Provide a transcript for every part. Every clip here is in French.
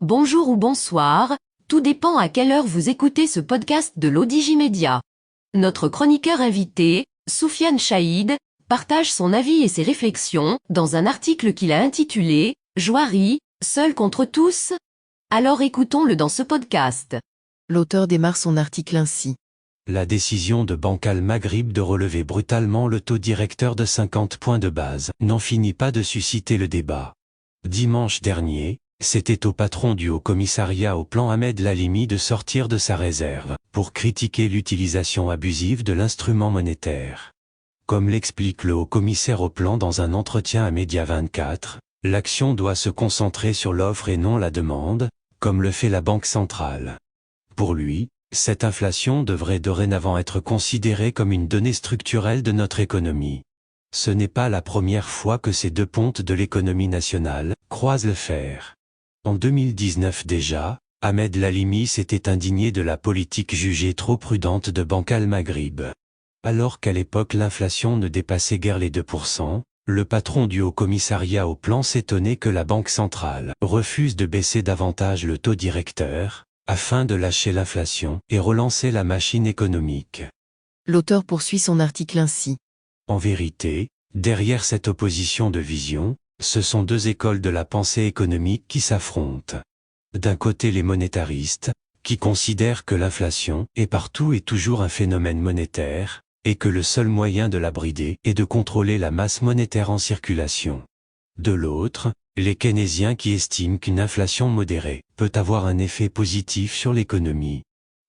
bonjour ou bonsoir, tout dépend à quelle heure vous écoutez ce podcast de l'Odigimédia. Notre chroniqueur invité, Soufiane Chaïd, partage son avis et ses réflexions dans un article qu'il a intitulé « Jouari, seul contre tous ». Alors écoutons-le dans ce podcast. L'auteur démarre son article ainsi. La décision de Banque Al Maghrib de relever brutalement le taux directeur de 50 points de base n'en finit pas de susciter le débat. Dimanche dernier, c'était au patron du Haut-Commissariat au Plan Ahmed Lalimi de sortir de sa réserve pour critiquer l'utilisation abusive de l'instrument monétaire. Comme l'explique le Haut-Commissaire au Plan dans un entretien à Média 24, l'action doit se concentrer sur l'offre et non la demande, comme le fait la Banque centrale. Pour lui, cette inflation devrait dorénavant être considérée comme une donnée structurelle de notre économie. Ce n'est pas la première fois que ces deux pontes de l'économie nationale croisent le fer. En 2019 déjà, Ahmed Lalimi s'était indigné de la politique jugée trop prudente de Banque Al Maghrib. Alors qu'à l'époque l'inflation ne dépassait guère les 2%, le patron du Haut-Commissariat au Plan s'étonnait que la Banque centrale refuse de baisser davantage le taux directeur, afin de lâcher l'inflation et relancer la machine économique. L'auteur poursuit son article ainsi. En vérité, derrière cette opposition de vision, ce sont deux écoles de la pensée économique qui s'affrontent. D'un côté les monétaristes, qui considèrent que l'inflation est partout et toujours un phénomène monétaire, et que le seul moyen de la brider est de contrôler la masse monétaire en circulation. De l'autre, les keynésiens qui estiment qu'une inflation modérée peut avoir un effet positif sur l'économie.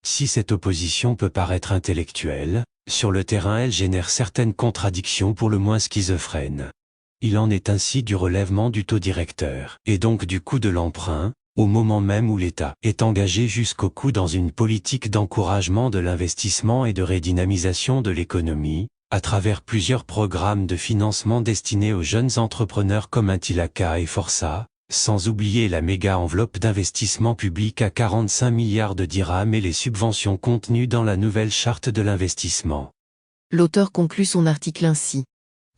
Si cette opposition peut paraître intellectuelle, sur le terrain elle génère certaines contradictions pour le moins schizophrènes. Il en est ainsi du relèvement du taux directeur, et donc du coût de l'emprunt, au moment même où l'État est engagé jusqu'au cou dans une politique d'encouragement de l'investissement et de redynamisation de l'économie, à travers plusieurs programmes de financement destinés aux jeunes entrepreneurs comme Intilaka et Força, sans oublier la méga enveloppe d'investissement public à 45 milliards de dirhams et les subventions contenues dans la nouvelle charte de l'investissement. L'auteur conclut son article ainsi.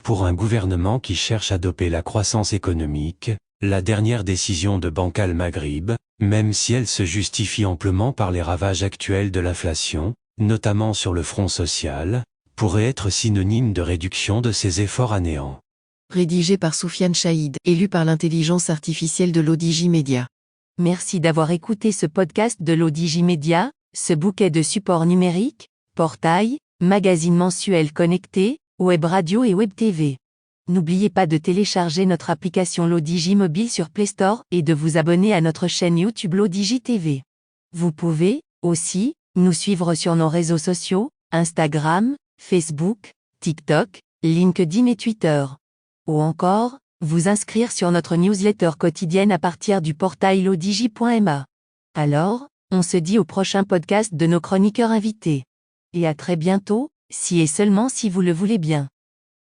Pour un gouvernement qui cherche à doper la croissance économique, la dernière décision de Banque Al Maghrib, même si elle se justifie amplement par les ravages actuels de l'inflation, notamment sur le front social, pourrait être synonyme de réduction de ses efforts à néant. Rédigé par Soufiane Chaïd et lu par l'intelligence artificielle de l'Odigimédia. Merci d'avoir écouté ce podcast de l'Odigimédia, ce bouquet de supports numériques, portail, magazine mensuel connecté, web radio et web TV. N'oubliez pas de télécharger notre application l'Odigi Mobile sur Play Store et de vous abonner à notre chaîne YouTube l'Odigi TV. Vous pouvez, aussi, nous suivre sur nos réseaux sociaux, Instagram, Facebook, TikTok, LinkedIn et Twitter. Ou encore, vous inscrire sur notre newsletter quotidienne à partir du portail lodigi.ma. Alors, on se dit au prochain podcast de nos chroniqueurs invités. Et à très bientôt, si et seulement si vous le voulez bien.